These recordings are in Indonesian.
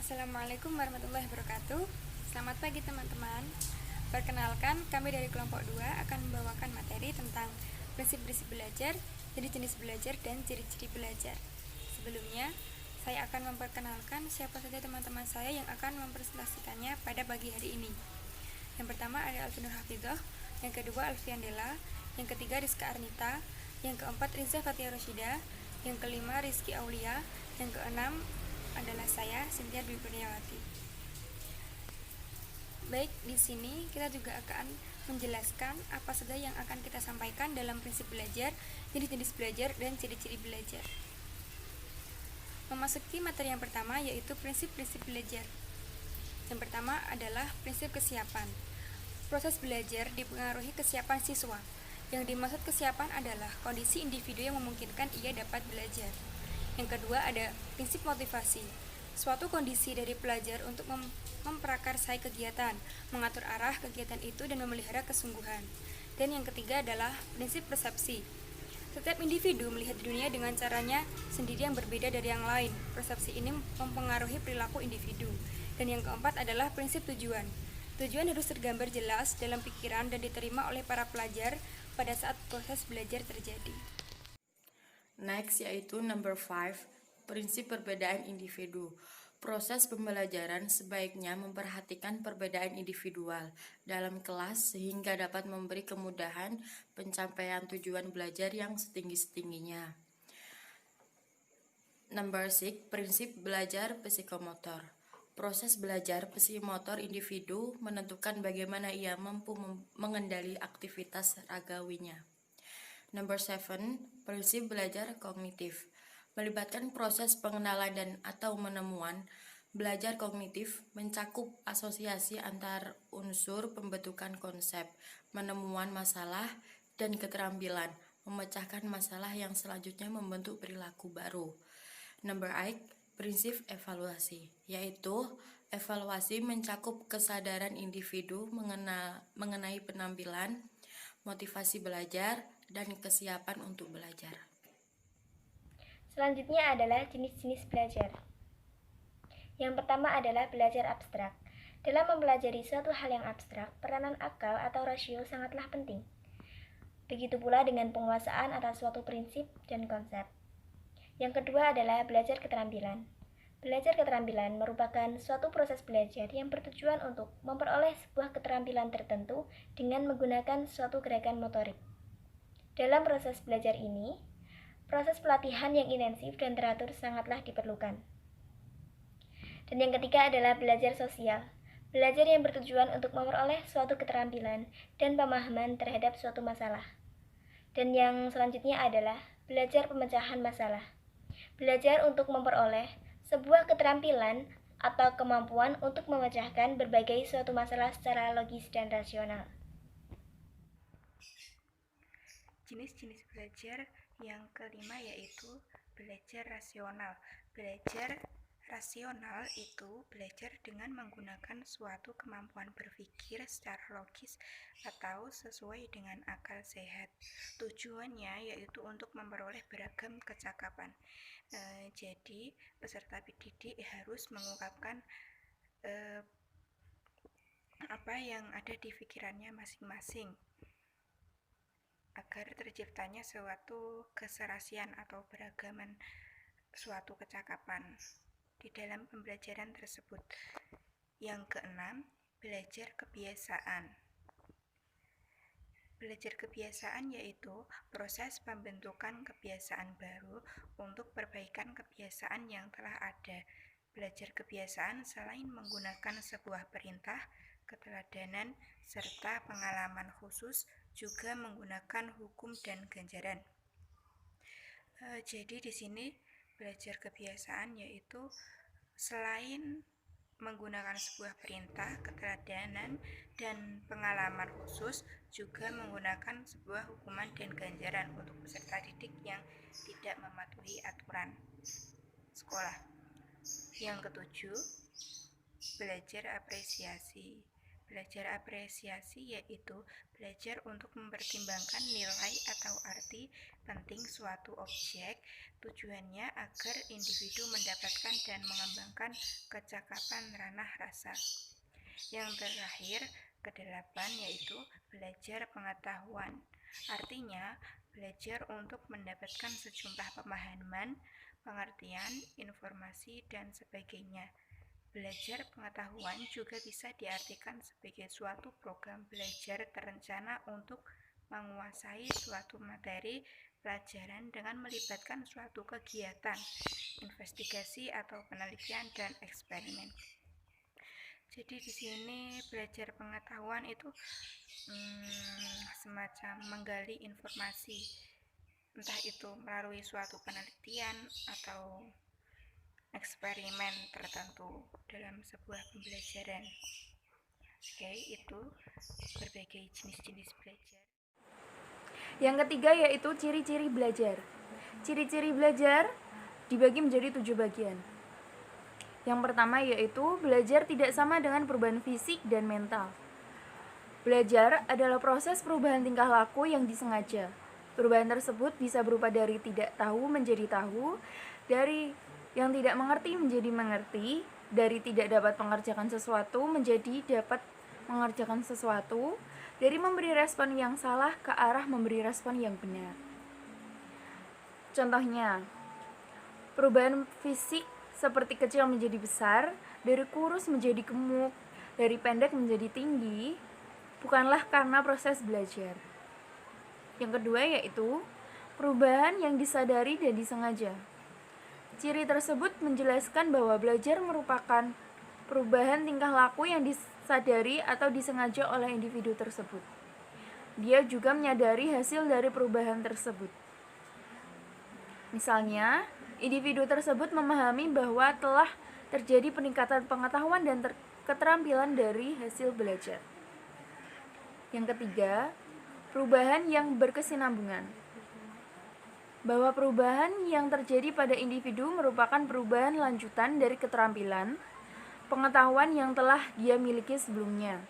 Assalamualaikum warahmatullahi wabarakatuh. Selamat pagi teman-teman. Perkenalkan, kami dari kelompok 2 akan membawakan materi tentang prinsip-prinsip belajar, jenis-jenis belajar, dan ciri-ciri belajar. Sebelumnya, saya akan memperkenalkan siapa saja teman-teman saya yang akan mempresentasikannya pada pagi hari ini. Yang pertama ada Alvinur Hafidhoh, yang kedua Alfian Della, yang ketiga Rizka Arnita, yang keempat Riza Fatia Roshida, yang kelima Rizky Aulia, yang keenam adalah saya, Cynthia Dwi Kurniawati. Baik, di sini kita juga akan menjelaskan apa saja yang akan kita sampaikan dalam prinsip belajar, jenis-jenis belajar, dan ciri-ciri belajar. Memasuki materi yang pertama yaitu prinsip-prinsip belajar. Yang pertama adalah prinsip kesiapan. Proses belajar dipengaruhi kesiapan siswa. Yang dimaksud kesiapan adalah kondisi individu yang memungkinkan ia dapat belajar. Yang kedua ada prinsip motivasi. Suatu kondisi dari pelajar untuk memprakarsai kegiatan, mengatur arah kegiatan itu dan memelihara kesungguhan. Dan yang ketiga adalah prinsip persepsi. Setiap individu melihat dunia dengan caranya sendiri yang berbeda dari yang lain. Persepsi ini mempengaruhi perilaku individu. Dan yang keempat adalah prinsip tujuan. Tujuan harus tergambar jelas dalam pikiran dan diterima oleh para pelajar pada saat proses belajar terjadi. Next yaitu number 5, prinsip perbedaan individu. Proses pembelajaran sebaiknya memperhatikan perbedaan individual dalam kelas sehingga dapat memberi kemudahan pencapaian tujuan belajar yang setinggi-tingginya. Number 6, prinsip belajar psikomotor. Proses belajar psikomotor individu menentukan bagaimana ia mampu mengendali aktivitas ragawinya. Number 7, prinsip belajar kognitif. Melibatkan proses pengenalan dan atau menemuan. Belajar kognitif mencakup asosiasi antar unsur pembentukan konsep, menemuan masalah, dan keterampilan memecahkan masalah yang selanjutnya membentuk perilaku baru. Number 8, prinsip evaluasi, yaitu evaluasi mencakup kesadaran individu mengenai penampilan, motivasi belajar, dan kesiapan untuk belajar. Selanjutnya adalah jenis-jenis belajar. Yang pertama adalah belajar abstrak. Dalam mempelajari suatu hal yang abstrak, peranan akal atau rasio sangatlah penting. Begitu pula dengan penguasaan atas suatu prinsip dan konsep. Yang kedua adalah belajar keterampilan. Belajar keterampilan merupakan suatu proses belajar yang bertujuan untuk memperoleh sebuah keterampilan tertentu dengan menggunakan suatu gerakan motorik. Dalam proses belajar ini, proses pelatihan yang intensif dan teratur sangatlah diperlukan. Dan yang ketiga adalah belajar sosial. Belajar yang bertujuan untuk memperoleh suatu keterampilan dan pemahaman terhadap suatu masalah. Dan yang selanjutnya adalah belajar pemecahan masalah. Belajar untuk memperoleh sebuah keterampilan atau kemampuan untuk memecahkan berbagai suatu masalah secara logis dan rasional. Jenis-jenis belajar yang kelima yaitu belajar rasional. Belajar rasional itu belajar dengan menggunakan suatu kemampuan berpikir secara logis atau sesuai dengan akal sehat. Tujuannya yaitu untuk memperoleh beragam kecakapan. Jadi peserta didik harus mengungkapkan apa yang ada di pikirannya masing-masing agar terciptanya suatu keserasian atau beragaman suatu kecakapan di dalam pembelajaran tersebut. Yang keenam, belajar kebiasaan. Belajar kebiasaan yaitu proses pembentukan kebiasaan baru untuk perbaikan kebiasaan yang telah ada. Belajar kebiasaan selain menggunakan sebuah perintah, keteladanan, serta pengalaman khusus, juga menggunakan hukum dan ganjaran. Jadi di sini belajar kebiasaan yaitu selain menggunakan sebuah perintah, keteladanan, dan pengalaman khusus, juga menggunakan sebuah hukuman dan ganjaran untuk peserta didik yang tidak mematuhi aturan sekolah. Yang ketujuh, belajar apresiasi. Belajar apresiasi yaitu belajar untuk mempertimbangkan nilai atau arti penting suatu objek, tujuannya agar individu mendapatkan dan mengembangkan kecakapan ranah rasa. Yang terakhir, kedelapan, yaitu belajar pengetahuan. Artinya, belajar untuk mendapatkan sejumlah pemahaman, pengertian, informasi, dan sebagainya. Belajar pengetahuan juga bisa diartikan sebagai suatu program belajar terencana untuk menguasai suatu materi pelajaran dengan melibatkan suatu kegiatan, investigasi atau penelitian dan eksperimen. Jadi di sini belajar pengetahuan itu semacam menggali informasi, entah itu melalui suatu penelitian atau eksperimen tertentu dalam sebuah pembelajaran. Oke, itu berbagai jenis-jenis belajar. Yang ketiga yaitu ciri-ciri belajar. Ciri-ciri belajar dibagi menjadi 7 bagian. Yang pertama yaitu belajar tidak sama dengan perubahan fisik dan mental. Belajar adalah proses perubahan tingkah laku yang disengaja. Perubahan tersebut bisa berupa dari tidak tahu menjadi tahu, dari yang tidak mengerti menjadi mengerti, dari tidak dapat mengerjakan sesuatu menjadi dapat mengerjakan sesuatu, dari memberi respon yang salah ke arah memberi respon yang benar. Contohnya, perubahan fisik seperti kecil menjadi besar, dari kurus menjadi gemuk, dari pendek menjadi tinggi, bukanlah karena proses belajar. Yang kedua yaitu perubahan yang disadari dan disengaja. Ciri tersebut menjelaskan bahwa belajar merupakan perubahan tingkah laku yang disadari atau disengaja oleh individu tersebut. Dia juga menyadari hasil dari perubahan tersebut. Misalnya, individu tersebut memahami bahwa telah terjadi peningkatan pengetahuan dan keterampilan dari hasil belajar. Yang ketiga, perubahan yang berkesinambungan. Bahwa perubahan yang terjadi pada individu merupakan perubahan lanjutan dari keterampilan, pengetahuan yang telah dia miliki sebelumnya.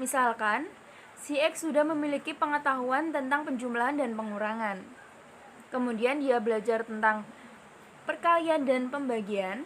Misalkan, si X sudah memiliki pengetahuan tentang penjumlahan dan pengurangan. Kemudian dia belajar tentang perkalian dan pembagian,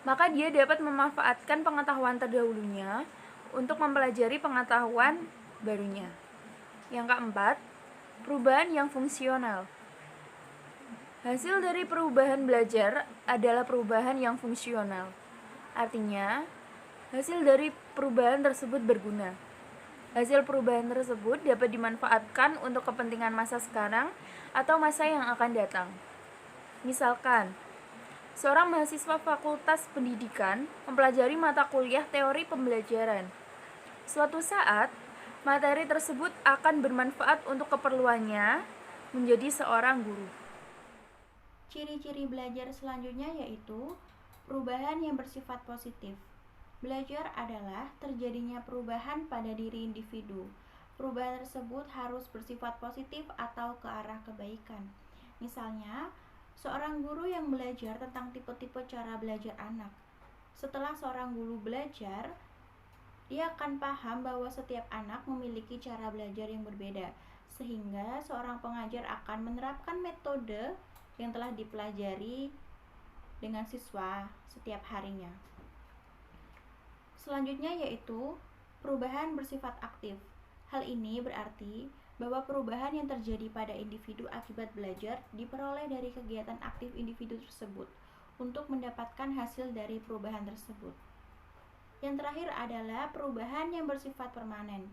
maka dia dapat memanfaatkan pengetahuan terdahulunya untuk mempelajari pengetahuan barunya. Yang keempat, perubahan yang fungsional. Hasil dari perubahan belajar adalah perubahan yang fungsional. Artinya, hasil dari perubahan tersebut berguna. Hasil perubahan tersebut dapat dimanfaatkan untuk kepentingan masa sekarang atau masa yang akan datang. Misalkan, seorang mahasiswa Fakultas Pendidikan mempelajari mata kuliah teori pembelajaran. Suatu saat, materi tersebut akan bermanfaat untuk keperluannya menjadi seorang guru. Ciri-ciri belajar selanjutnya yaitu perubahan yang bersifat positif. Belajar adalah terjadinya perubahan pada diri individu. Perubahan tersebut harus bersifat positif atau ke arah kebaikan. Misalnya, seorang guru yang belajar tentang tipe-tipe cara belajar anak. Setelah seorang guru belajar, dia akan paham bahwa setiap anak memiliki cara belajar yang berbeda, sehingga seorang pengajar akan menerapkan metode yang telah dipelajari dengan siswa setiap harinya. Selanjutnya yaitu perubahan bersifat aktif. Hal ini berarti bahwa perubahan yang terjadi pada individu akibat belajar diperoleh dari kegiatan aktif individu tersebut untuk mendapatkan hasil dari perubahan tersebut. Yang terakhir adalah perubahan yang bersifat permanen.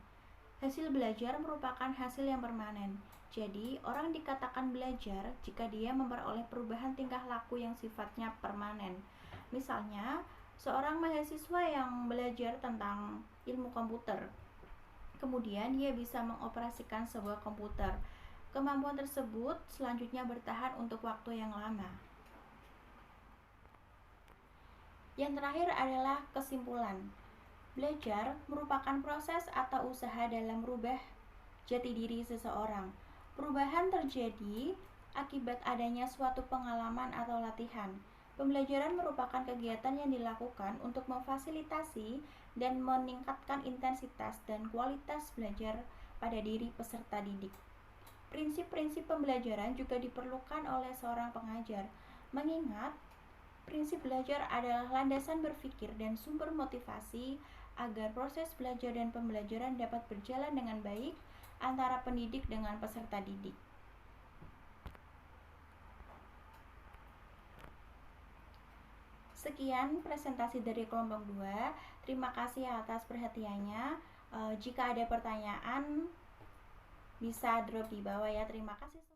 Hasil belajar merupakan hasil yang permanen. Jadi, orang dikatakan belajar jika dia memperoleh perubahan tingkah laku yang sifatnya permanen. Misalnya, seorang mahasiswa yang belajar tentang ilmu komputer, kemudian dia bisa mengoperasikan sebuah komputer. Kemampuan tersebut selanjutnya bertahan untuk waktu yang lama. Yang terakhir adalah kesimpulan. Belajar merupakan proses atau usaha dalam merubah jati diri seseorang. Perubahan terjadi akibat adanya suatu pengalaman atau latihan. Pembelajaran merupakan kegiatan yang dilakukan untuk memfasilitasi dan meningkatkan intensitas dan kualitas belajar pada diri peserta didik. Prinsip-prinsip pembelajaran juga diperlukan oleh seorang pengajar, mengingat prinsip belajar adalah landasan berpikir dan sumber motivasi agar proses belajar dan pembelajaran dapat berjalan dengan baik antara pendidik dengan peserta didik. Sekian presentasi dari kelompok 2. Terima kasih atas perhatiannya. Jika ada pertanyaan bisa drop di bawah ya. Terima kasih.